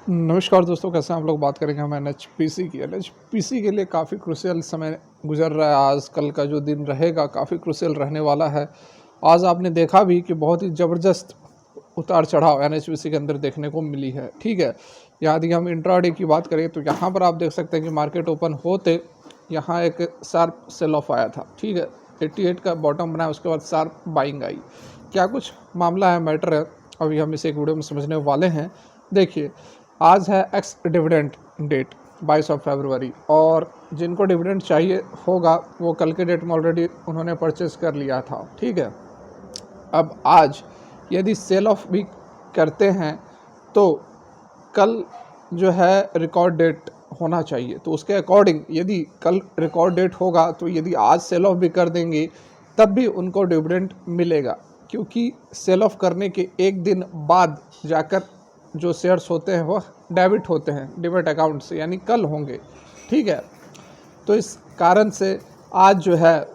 नमस्कार दोस्तों, कैसे हैं आप लोग। बात करेंगे हम एनएचपीसी की। एनएचपीसी के लिए काफ़ी क्रूशियल समय गुजर रहा है। आज कल का जो दिन रहेगा काफ़ी क्रूशियल रहने वाला है। आज आपने देखा भी कि बहुत ही ज़बरदस्त उतार चढ़ाव एनएचपीसी के अंदर देखने को मिली है। ठीक है, यदि हम इंट्राडे की बात करें तो यहाँ पर आप देख सकते हैं कि मार्केट ओपन होते यहाँ एक शार्प सेल ऑफ आया था। ठीक है, 88 का बॉटम बनाया, उसके बाद शार्प बाइंग आई। क्या कुछ मामला है, मैटर है, अभी हम इसे एक वीडियो में समझने वाले हैं। देखिए, आज है एक्स डिविडेंड डेट 22 फरवरी, और जिनको डिविडेंड चाहिए होगा वो कल के डेट में ऑलरेडी उन्होंने परचेस कर लिया था। ठीक है, अब आज यदि सेल ऑफ भी करते हैं तो कल जो है रिकॉर्ड डेट होना चाहिए, तो उसके अकॉर्डिंग यदि कल रिकॉर्ड डेट होगा तो यदि आज सेल ऑफ भी कर देंगे तब भी उनको डिविडेंड मिलेगा, क्योंकि सेल ऑफ करने के एक दिन बाद जाकर जो शेयर्स होते हैं वह डेबिट होते हैं डिमेट अकाउंट से, यानी कल होंगे। ठीक है, तो इस कारण से आज जो है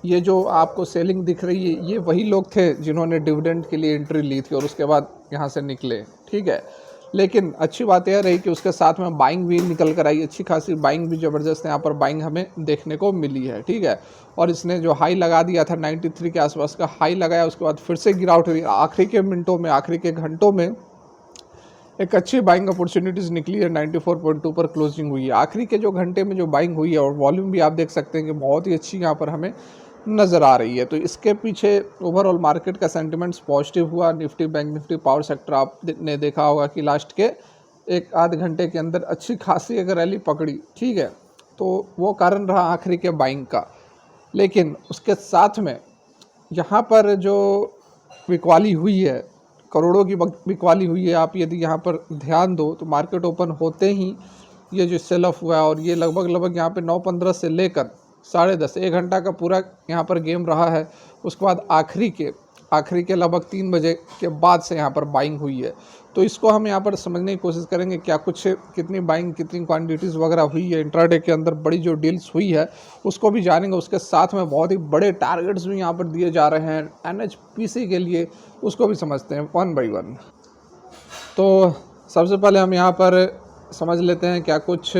ये जो आपको सेलिंग दिख रही है ये वही लोग थे जिन्होंने डिविडेंड के लिए एंट्री ली थी और उसके बाद यहाँ से निकले। ठीक है, लेकिन अच्छी बात यह रही कि उसके साथ में बाइंग भी निकल कर आई, अच्छी खासी बाइंग भी ज़बरदस्त यहाँ पर बाइंग हमें देखने को मिली है। ठीक है, और इसने जो हाई लगा दिया था 93 के आसपास का हाई लगाया, उसके बाद फिर से गिरावट हुई। आखिरी के मिनटों में, आखिरी के घंटों में एक अच्छी बाइंग अपॉर्चुनिटीज़ निकली है। 94.2 पर क्लोजिंग हुई है। आखिरी के जो घंटे में जो बाइंग हुई है और वॉल्यूम भी आप देख सकते हैं कि बहुत ही अच्छी यहाँ पर हमें नज़र आ रही है। तो इसके पीछे ओवरऑल मार्केट का सेंटिमेंट्स पॉजिटिव हुआ। Nifty, bank Nifty, power sector आपने देखा होगा कि लास्ट के एक आध घंटे के अंदर अच्छी खासी अगर रैली पकड़ी। ठीक है, तो वो कारण रहा आखिरी के बाइंग का। लेकिन उसके साथ में यहाँ पर जो बिकवाली हुई है, करोड़ों की बिकवाली हुई है। आप यदि यहाँ पर ध्यान दो तो मार्केट ओपन होते ही ये जो सेल ऑफ हुआ है, और ये लगभग यहाँ पे 9:15 से लेकर 10:30 1 घंटा का पूरा यहाँ पर गेम रहा है। उसके बाद आखिरी के लगभग 3 बजे के बाद से यहाँ पर बाइंग हुई है। तो इसको हम यहाँ पर समझने की कोशिश करेंगे, क्या कुछ कितनी बाइंग, कितनी क्वांटिटीज़ वगैरह हुई है, इंट्राडे के अंदर बड़ी जो डील्स हुई है उसको भी जानेंगे। उसके साथ में बहुत ही बड़े टारगेट्स भी यहाँ पर दिए जा रहे हैं एनएचपीसी के लिए, उसको भी समझते हैं वन बाई वन। तो सबसे पहले हम यहाँ पर समझ लेते हैं क्या कुछ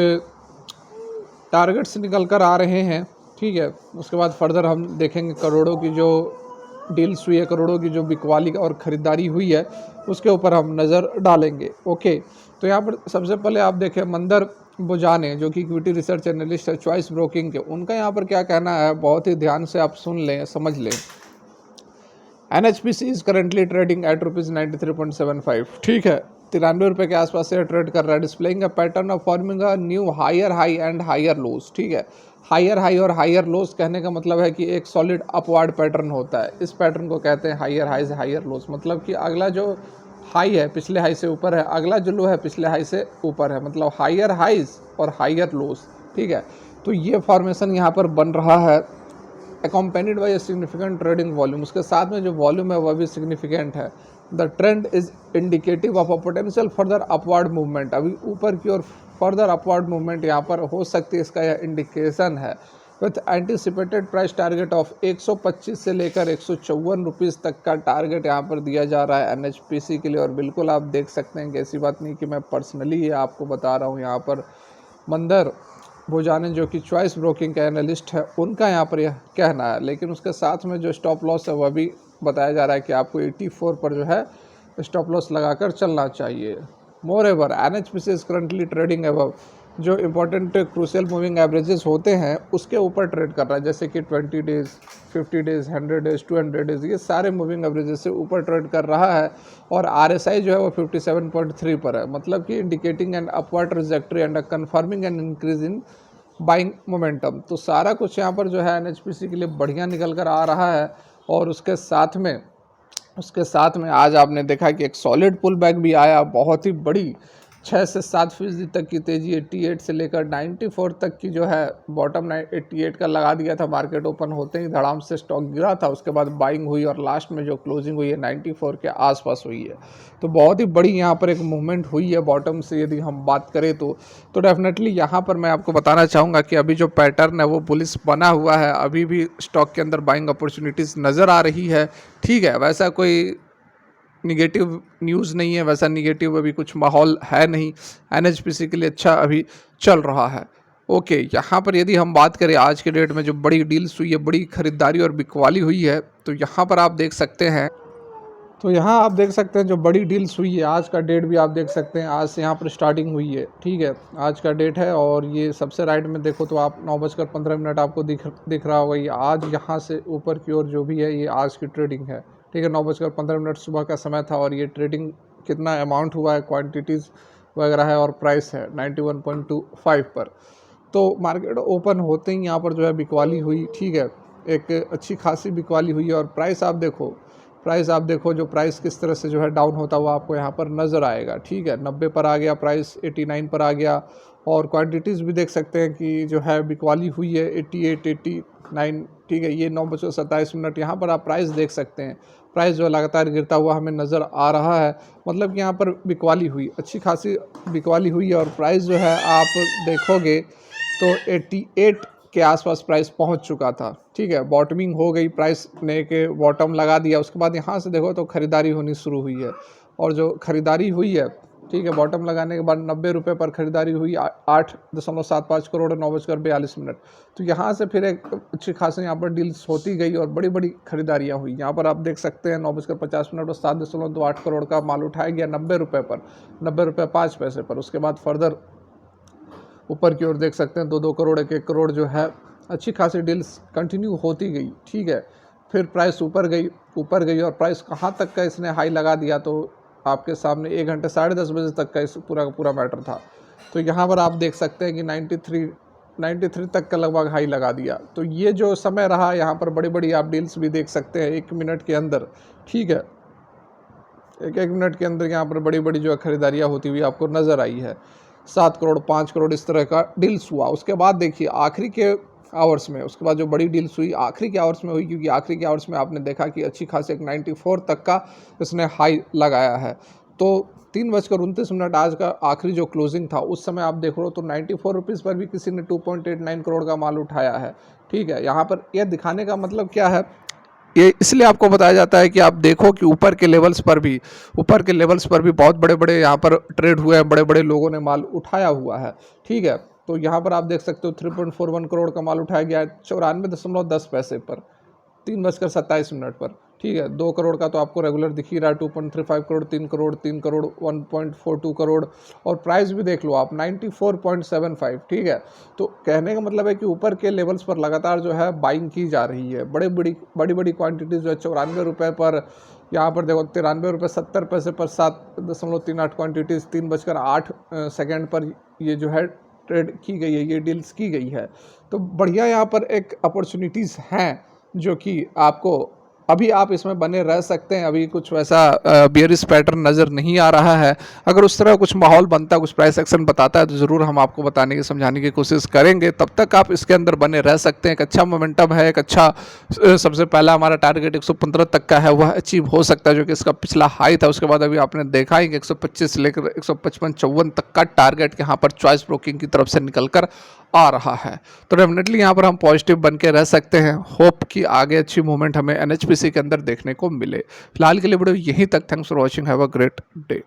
टारगेट्स निकल कर आ रहे हैं। ठीक है, उसके बाद फर्दर हम देखेंगे करोड़ों की जो डील्स हुई है, करोड़ों की जो बिकवाली और ख़रीदारी हुई है उसके ऊपर हम नज़र डालेंगे। ओके, तो यहाँ पर सबसे पहले आप देखें मंदर बुजाने, जो कि इक्विटी रिसर्च एनालिस्ट है चॉइस ब्रोकिंग के, उनका यहाँ पर क्या कहना है बहुत ही ध्यान से आप सुन लें, समझ लें। NHPC is currently trading at ₹93.75। ठीक है, 93 रुपये के आसपास से ट्रेड कर रहा है, displaying a pattern of forming a new higher high and higher lows. ठीक है, हायर हाई और हायर लोज कहने का मतलब है कि एक सॉलिड अपवार्ड पैटर्न होता है। इस पैटर्न को कहते हैं हायर हाई से हायर लोज, मतलब कि अगला जो हाई है पिछले हाई से ऊपर है, अगला जो लो है पिछले हाई से ऊपर है, मतलब हायर हाइज और हायर लोज। ठीक है, तो ये फॉर्मेशन यहाँ पर बन रहा है accompanied by a significant trading volume। उसके साथ में जो वॉल्यूम है वह भी सिग्निफिकेंट है। The trend is indicative of a potential further upward movement. अभी ऊपर की ओर फर्दर अपवर्ड मूवमेंट यहाँ पर हो सकती है, इसका यह इंडिकेशन है। With anticipated price target of 125 से लेकर 154 रुपीज़ तक का टारगेट यहाँ पर दिया जा रहा है एनएचपीसी के लिए। और बिल्कुल आप देख सकते हैं कि ऐसी बात नहीं कि मैं पर्सनली आपको बता रहा हूँ, यहाँ पर मंदर भुजाने जो कि चॉइस ब्रोकिंग का एनालिस्ट है उनका यहाँ पर यह कहना है। लेकिन उसके साथ में जो स्टॉप लॉस है वह भी बताया जा रहा है कि आपको 84 पर जो है स्टॉप लॉस लगाकर चलना चाहिए। Moreover NHPC is currently trading above, जो इंपॉर्टेंट क्रूशियल मूविंग एवरेजेस होते हैं उसके ऊपर ट्रेड कर रहा है, जैसे कि 20 डेज, 50 डेज, 100 डेज, 200 डेज, ये सारे मूविंग एवरेजेस से ऊपर ट्रेड कर रहा है। और आरएसआई जो है वो 57.3 पर है, मतलब कि indicating an upward trajectory and confirming an increase in buying momentum. तो सारा कुछ यहाँ पर जो है एनएचपीसी के लिए बढ़िया निकल कर आ रहा है। और उसके साथ में आज आपने देखा कि एक सॉलिड पुल बैक भी आया, बहुत ही बड़ी 6 से 7% तक की तेज़ी, 88 से लेकर 94 तक की जो है बॉटम 88 का लगा दिया था। मार्केट ओपन होते ही धड़ाम से स्टॉक गिरा था, उसके बाद बाइंग हुई और लास्ट में जो क्लोजिंग हुई है 94 के आसपास हुई है। तो बहुत ही बड़ी यहाँ पर एक मूवमेंट हुई है बॉटम से यदि हम बात करें तो डेफिनेटली यहाँ पर मैं आपको बताना चाहूँगा कि अभी जो पैटर्न है वो बुलिश बना हुआ है, अभी भी स्टॉक के अंदर बाइंग अपॉर्चुनिटीज़ नज़र आ रही है। ठीक है, वैसा कोई निगेटिव न्यूज़ नहीं है, वैसा निगेटिव अभी कुछ माहौल है नहीं। एनएचपीसी के लिए अच्छा अभी चल रहा है। ओके, यहाँ पर यदि हम बात करें आज के डेट में जो बड़ी डील्स हुई है, बड़ी खरीदारी और बिकवाली हुई है, तो यहाँ पर आप देख सकते हैं, जो बड़ी डील्स हुई है, आज का डेट भी आप देख सकते हैं, आज से यहाँ पर स्टार्टिंग हुई है। ठीक है, आज का डेट है और ये सबसे राइट में देखो तो आप 9:15 आपको दिख रहा होगा। ये आज यहाँ से ऊपर की ओर जो भी है ये आज की ट्रेडिंग है। ठीक है, 9:15 सुबह का समय था और ये ट्रेडिंग कितना अमाउंट हुआ है, क्वान्टिटीज़ वगैरह है और प्राइस है 91.25 पर। तो मार्केट ओपन होते ही यहाँ पर जो है बिकवाली हुई। ठीक है, एक अच्छी खासी बिकवाली हुई है और प्राइस आप देखो जो प्राइस किस तरह से जो है डाउन होता हुआ आपको यहाँ पर नज़र आएगा। ठीक है, 90 पर आ गया प्राइस, 89 पर आ गया और क्वांटिटीज़ भी देख सकते हैं कि जो है बिकवाली हुई है 88, 89। ठीक है, ये 9:27 यहाँ पर आप प्राइस देख सकते हैं। प्राइस जो लगातार गिरता हुआ हमें नज़र आ रहा है, मतलब कि यहाँ पर बिकवाली हुई, अच्छी खासी बिकवाली हुई है और प्राइस जो है आप देखोगे तो 88 के आसपास प्राइस पहुंच चुका था। ठीक है, बॉटमिंग हो गई, प्राइस ने के बॉटम लगा दिया। उसके बाद यहाँ से देखो तो ख़रीदारी होनी शुरू हुई है और जो ख़रीदारी हुई है, ठीक है, बॉटम लगाने के बाद 90 रुपये पर ख़रीदारी हुई 8.75 करोड़ 9:42। तो यहाँ से फिर एक अच्छी खासी यहाँ पर डील्स होती गई और बड़ी बड़ी खरीदारियाँ हुई। यहाँ पर आप देख सकते हैं 9:50 और 7.28 करोड़ का माल उठाया गया 90 रुपये पर, 90 रुपये 5 पैसे पर। उसके बाद फर्दर ऊपर की ओर देख सकते हैं 2-2 करोड़ 1-1 करोड़ जो है अच्छी खासी डील्स कंटिन्यू होती गई। ठीक है, फिर प्राइस ऊपर गई और प्राइस कहाँ तक का इसने हाई लगा दिया तो आपके सामने 1 घंटे 10:30 बजे तक का इस पूरा का पूरा मैटर था। तो यहाँ पर आप देख सकते हैं कि 93 तक का लगभग हाई लगा दिया। तो ये जो समय रहा यहाँ पर बड़ी बड़ी आप डील्स भी देख सकते हैं 1 मिनट के अंदर। ठीक है, एक मिनट के अंदर यहाँ पर बड़ी बड़ी जो है खरीदारियाँ होती हुई आपको नज़र आई है। 7 करोड़ 5 करोड़ इस तरह का डील्स हुआ। उसके बाद देखिए आखिरी के आवर्स में, उसके बाद जो बड़ी डील्स हुई आखिरी के आवर्स में हुई, क्योंकि आखिरी के आवर्स में आपने देखा कि अच्छी खासी एक 94 तक का इसने हाई लगाया है। तो 3:29 आज का आखिरी जो क्लोजिंग था उस समय आप देख रहे हो तो 94 रुपीज़ पर भी किसी ने 2.89 करोड़ का माल उठाया है। ठीक है, यहाँ पर यह दिखाने का मतलब क्या है, ये इसलिए आपको बताया जाता है कि आप देखो कि ऊपर के लेवल्स पर भी बहुत बड़े बड़े यहाँ पर ट्रेड हुए हैं, बड़े बड़े लोगों ने माल उठाया हुआ है। ठीक है, तो यहाँ पर आप देख सकते हो 3.41 करोड़ का माल उठाया गया है 94.10 पैसे पर, 3:27 पर। ठीक है, 2 करोड़ का तो आपको रेगुलर दिख ही रहा है, 2.35 करोड़, 3 करोड़, 3 करोड़, 1.42 करोड़ और प्राइस भी देख लो आप 94.75। ठीक है, तो कहने का मतलब है कि ऊपर के लेवल्स पर लगातार जो है बाइंग की जा रही है। बड़ी बड़ी क्वांटिटीज़ जो है 94 रुपये पर, यहाँ पर देखो 93.70 पैसे पर 7.38 क्वान्टिटीज़ 3:08 पर ये जो है ट्रेड की गई है, ये डील्स की गई है। तो बढ़िया यहाँ पर एक अपॉर्चुनिटीज़ हैं जो कि आपको अभी आप इसमें बने रह सकते हैं। अभी कुछ वैसा बियरिश पैटर्न नज़र नहीं आ रहा है। अगर उस तरह कुछ माहौल बनता, कुछ प्राइस एक्शन बताता है तो ज़रूर हम आपको बताने की समझाने की कोशिश करेंगे। तब तक आप इसके अंदर बने रह सकते हैं। एक अच्छा मोमेंटम है, एक अच्छा सबसे पहला हमारा टारगेट 115 तक का है, वह अचीव हो सकता है जो कि इसका पिछला हाई था। उसके बाद अभी आपने देखा ही कि 125 से लेकर 155-54 तक का टारगेट यहाँ पर चॉइस ब्रोकिंग की तरफ से निकल कर आ रहा है। तो डेफिनेटली यहाँ पर हम पॉजिटिव बन के रह सकते हैं। होप कि आगे अच्छी मूवमेंट हमें एनएचपीसी के अंदर देखने को मिले। फिलहाल के लिए वीडियो यहीं तक। Thanks for watching, have a great day.